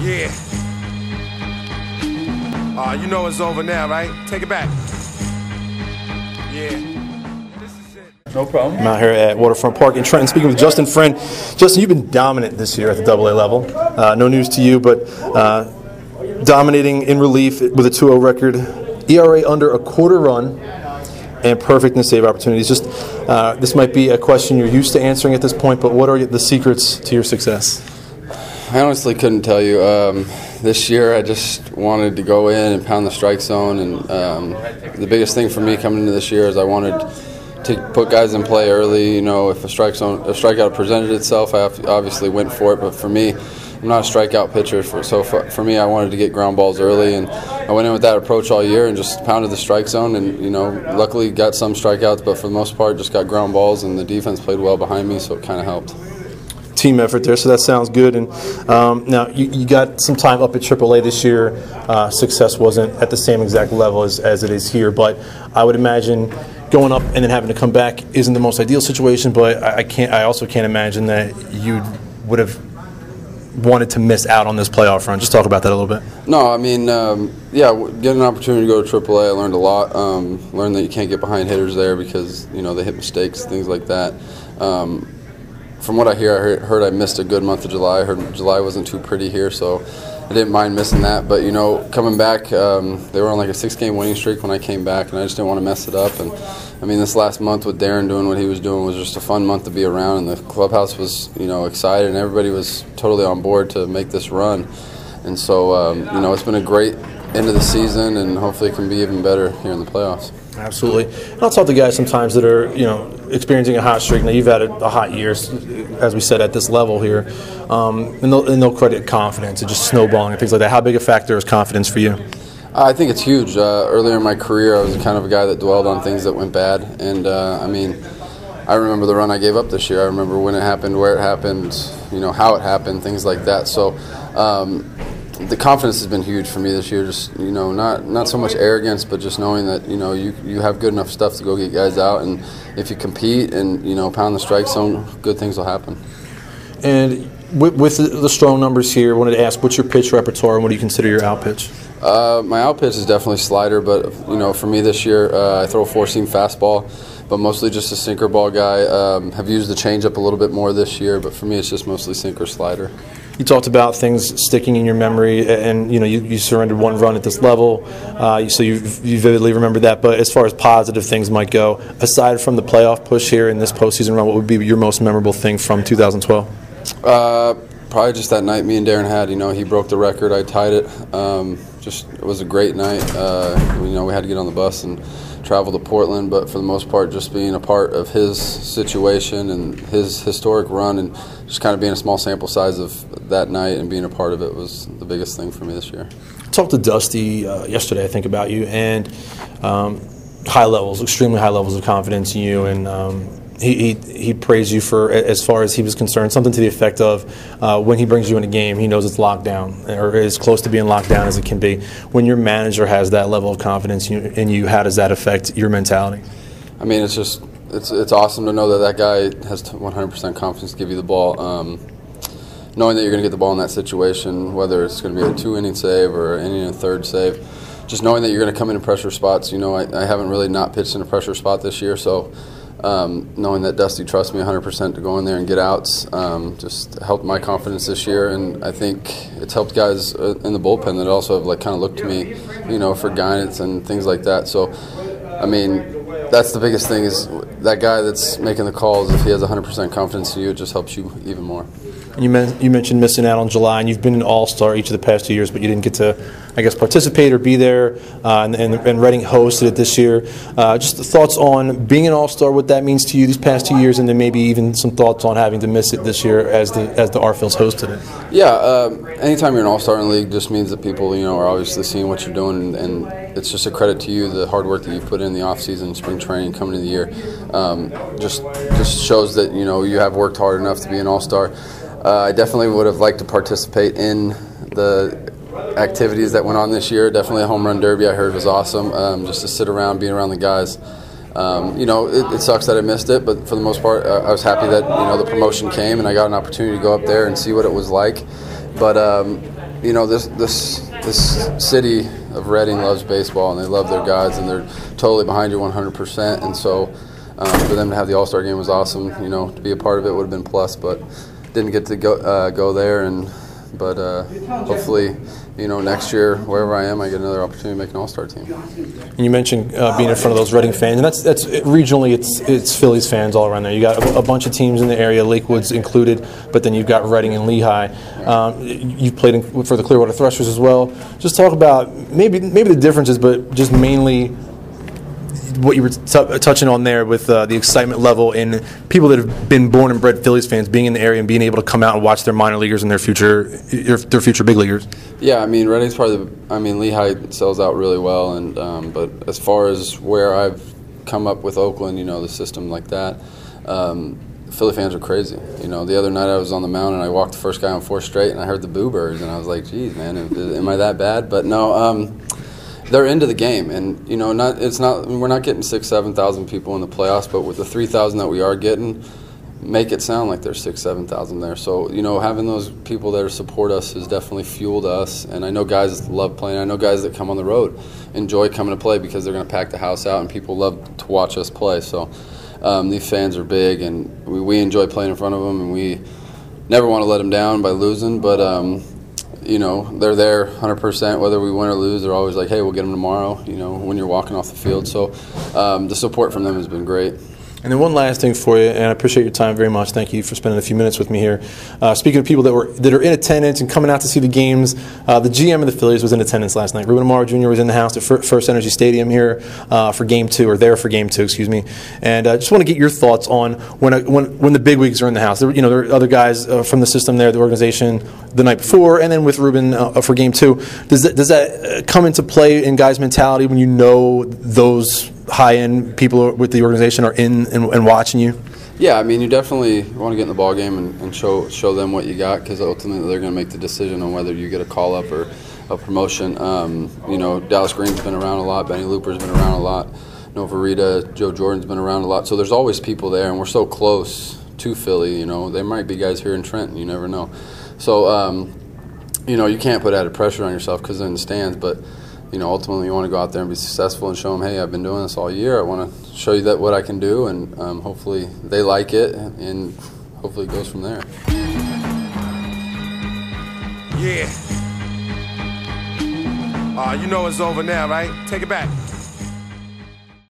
Yeah. You know it's over now, right? Take it back. Yeah. No problem. I'm out here at Waterfront Park in Trenton speaking with Justin Friend. Justin, you've been dominant this year at the AA level. No news to you, but dominating in relief with a 2-0 record, ERA under a quarter run, and perfect in save opportunities. Just this might be a question you're used to answering at this point, but what are the secrets to your success? I honestly couldn't tell you. This year I just wanted to go in and pound the strike zone, and the biggest thing for me coming into this year is I wanted to put guys in play early. You know, if a strikeout presented itself, I obviously went for it, but for me, I'm not a strikeout pitcher, so for me, I wanted to get ground balls early, and I went in with that approach all year and just pounded the strike zone, and luckily got some strikeouts, but for the most part, just got ground balls, and the defense played well behind me, so it kind of helped. Team effort there, so that sounds good. And now you got some time up at AAA this year. Success wasn't at the same exact level as it is here, but I would imagine going up and then having to come back isn't the most ideal situation. But I also can't imagine that you would have wanted to miss out on this playoff run. Just talk about that a little bit. No, I mean, yeah, getting an opportunity to go to AAA, I learned a lot. Learned that you can't get behind hitters there because they hit mistakes, things like that. From what I heard I missed a good month of July. I heard July wasn't too pretty here, so I didn't mind missing that. But coming back, they were on like a 6-game winning streak when I came back, and I just didn't want to mess it up. And I mean, this last month with Darren doing what he was doing was just a fun month to be around, and the clubhouse was excited, and everybody was totally on board to make this run. And so it's been a great end of the season, and hopefully it can be even better here in the playoffs. Absolutely. And I'll talk to guys sometimes that are, experiencing a hot streak. Now, you've had a hot year, as we said, at this level here. And they'll credit confidence and just snowballing and things like that. How big a factor is confidence for you? I think it's huge. Earlier in my career, I was kind of a guy that dwelled on things that went bad. And, I remember the run I gave up this year. I remember when it happened, where it happened, how it happened, things like that. So, the confidence has been huge for me this year. Just not so much arrogance, but just knowing that you have good enough stuff to go get guys out, and if you compete and pound the strike zone, good things will happen. And with the strong numbers here, I wanted to ask, what's your pitch repertoire, and what do you consider your out pitch? My out pitch is definitely slider, but for me this year, I throw a 4-seam fastball, but mostly just a sinker ball guy. Have used the changeup a little bit more this year, but for me it's just mostly sinker slider. You talked about things sticking in your memory, and you surrendered one run at this level, so you vividly remember that. But as far as positive things might go, aside from the playoff push here in this postseason run, what would be your most memorable thing from 2012? Probably just that night me and Darren had. He broke the record, I tied it. It was a great night. We had to get on the bus and travel to Portland, but for the most part, just being a part of his situation and his historic run, and just kind of being a small sample size of that night and being a part of it was the biggest thing for me this year. I talked to Dusty yesterday, I think, about you, and high levels, extremely high levels of confidence in you, and he praised you for, as far as he was concerned, something to the effect of when he brings you in a game, he knows it's locked down, or as close to being locked down as it can be. When your manager has that level of confidence in you, how does that affect your mentality? I mean, it's awesome to know that guy has 100% confidence to give you the ball. Knowing that you're going to get the ball in that situation, whether it's going to be a 2-inning save or an inning and a third save, just knowing that you're going to come in pressure spots. I haven't really not pitched in a pressure spot this year, so knowing that Dusty trusts me 100% to go in there and get outs just helped my confidence this year, and I think it's helped guys in the bullpen that also have kind of looked to me, for guidance and things like that. So, I mean, that's the biggest thing, is that guy that's making the calls, if he has 100% confidence in you, it just helps you even more. You mentioned missing out on July, and you've been an all-star each of the past 2 years, but you didn't get to, I guess, participate or be there, and Reading hosted it this year. Just the thoughts on being an all-star, what that means to you these past 2 years, and then maybe even some thoughts on having to miss it this year as the R-Phils hosted it. Yeah, anytime you're an all-star in the league just means that people, are obviously seeing what you're doing, and it's just a credit to you, the hard work that you've put in the off-season, spring training, coming into the year. Just shows that, you have worked hard enough to be an all-star. I definitely would have liked to participate in the activities that went on this year. Definitely a home run derby I heard was awesome. Just to sit around, being around the guys. It sucks that I missed it, but for the most part, I was happy that the promotion came and I got an opportunity to go up there and see what it was like. But you know, this city of Reading loves baseball, and they love their guys, and they're totally behind you 100%. And so for them to have the All-Star game was awesome. You know, to be a part of it would have been plus, but didn't get to go there. But hopefully, you know, next year, wherever I am, I get another opportunity to make an All-Star team. And you mentioned being in front of those Reading fans, and that's regionally, it's Phillies fans all around there. You got a bunch of teams in the area, Lakewood's included, but then you've got Reading and Lehigh. You've played for the Clearwater Threshers as well. Just talk about maybe the differences, but just mainly what you were touching on there with the excitement level in people that have been born and bred Phillies fans being in the area and being able to come out and watch their minor leaguers and their future big leaguers. Yeah, I mean, Reading's Lehigh sells out really well, and but as far as where I've come up with Oakland, you know, the system like that, Philly fans are crazy. You know, the other night I was on the mound and I walked the first guy on 4 straight, and I heard the boo birds, and I was like, geez, man, am I that bad? But no, they're into the game, and you know, we're not getting 6,000-7,000 people in the playoffs, but with the 3,000 that we are getting, make it sound like there's 6,000-7,000 there. So you know, having those people there to support us has definitely fueled us. And I know guys love playing. I know guys that come on the road enjoy coming to play because they're going to pack the house out, and people love to watch us play. So these fans are big, and we enjoy playing in front of them, and we never want to let them down by losing, but. You know, they're there 100%, whether we win or lose. They're always like, hey, we'll get them tomorrow, you know, when you're walking off the field. So the support from them has been great. And then one last thing for you, and I appreciate your time very much. Thank you for spending a few minutes with me here. Speaking of people that are in attendance and coming out to see the games, the GM of the Phillies was in attendance last night. Ruben Amaro Jr. was in the house at First Energy Stadium here for Game 2, or there for Game 2, excuse me. And I just want to get your thoughts on when the big wigs are in the house. There are other guys from the system there, the organization, the night before, and then with Ruben for Game 2. Does that come into play in guys' mentality when you know those high-end people with the organization are in and watching you? Yeah, I mean, you definitely want to get in the ball game and show them what you got, because ultimately they're going to make the decision on whether you get a call-up or a promotion. You know, Dallas Green's been around a lot, Benny Looper's been around a lot, Nova Rita, Joe Jordan's been around a lot, so there's always people there, and we're so close to Philly. You know, there might be guys here in Trenton, you never know. So, you know, you can't put added pressure on yourself because they're in the stands, but you know, ultimately you want to go out there and be successful and show them, hey, I've been doing this all year. I want to show you what I can do, and hopefully they like it, and hopefully it goes from there. Yeah. You know it's over now, right? Take it back.